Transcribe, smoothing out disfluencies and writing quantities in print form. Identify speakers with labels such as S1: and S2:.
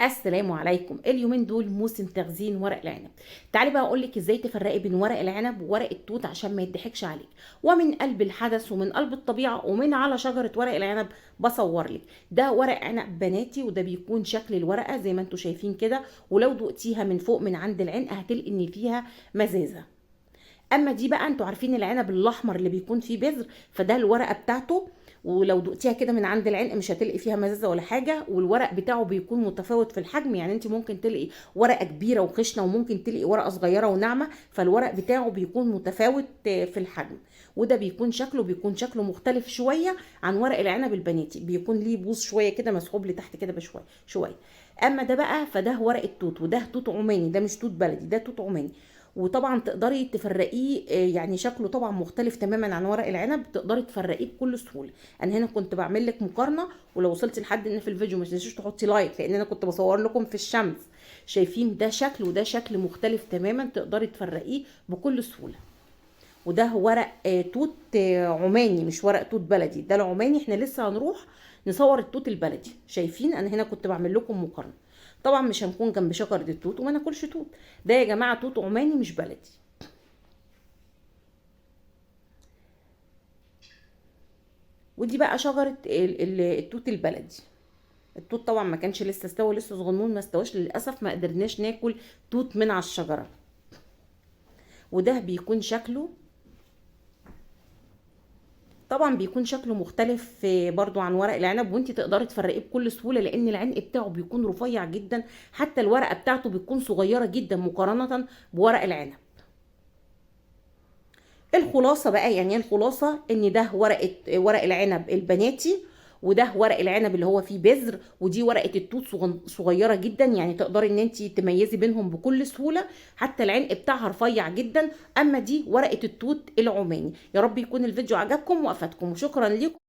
S1: السلام عليكم. اليومين دول موسم تخزين ورق العنب. تعالي بقى اقول لك ازاي تفرقي بين ورق العنب وورق التوت عشان ما يضحكش عليك، ومن قلب الحدث ومن قلب الطبيعه ومن على شجره ورق العنب. بصور لك ده ورق عنب بناتي، وده بيكون شكل الورقه زي ما انتم شايفين كده، ولو دقتيها من فوق من عند العنق هتلقي ان فيها مزازه. اما دي بقى انتوا عارفين العنب الاحمر اللي بيكون فيه بذر، فده الورقه بتاعته، ولو دقتيها كده من عند العنق مش هتلاقي فيها مزازه ولا حاجه، والورق بتاعه بيكون متفاوت في الحجم. يعني انت ممكن تلاقي ورقه كبيره وخشنه وممكن تلاقي ورقه صغيره وناعمه، فالورق بتاعه بيكون متفاوت في الحجم. وده بيكون شكله مختلف شويه عن ورق العنب البناتي، بيكون ليه بوز شويه كده مسحوب لتحت كده بشويه شويه. اما ده بقى فده ورق التوت، وده توت عماني، ده مش توت بلدي، ده توت عماني. وطبعا تقدري تفرقيه، يعني شكله طبعا مختلف تماما عن ورق العنب، تقدري تفرقيه بكل سهوله. انا هنا كنت بعمل لك مقارنه، ولو وصلتي لحد ان في الفيديو ما تنسيش تحطي لايك، لان انا كنت بصور لكم في الشمس. شايفين ده شكل وده شكل مختلف تماما، تقدري تفرقيه بكل سهوله. وده ورق توت عماني، مش ورق توت بلدي، ده العماني. احنا لسه هنروح نصور التوت البلدي. شايفين انا هنا كنت بعمل لكم مقارنه. طبعا مش هنكون جنب شجره التوت وما ناكلش توت. ده يا جماعه توت عماني مش بلدي. ودي بقى شجره التوت البلدي. التوت طبعا ما كانش لسه استوى، لسه صغنون ما استواش للاسف، ما قدرناش ناكل توت من على الشجره. وده بيكون شكله، طبعا بيكون شكله مختلف برضو عن ورق العنب، وانت تقدري تفرقيه بكل سهوله لان العنق بتاعه بيكون رفيع جدا، حتى الورقه بتاعته بتكون صغيره جدا مقارنه بورق العنب. الخلاصه بقى، يعني الخلاصه ان ده ورق العنب البناتي، وده ورق العنب اللي هو فيه بذر، ودي ورقه التوت صغيره جدا، يعني تقدري ان انت تميزي بينهم بكل سهوله، حتى العنق بتاعها رفيع جدا. اما دي ورقه التوت العماني. يا رب يكون الفيديو عجبكم وافادكم، وشكرا لكم.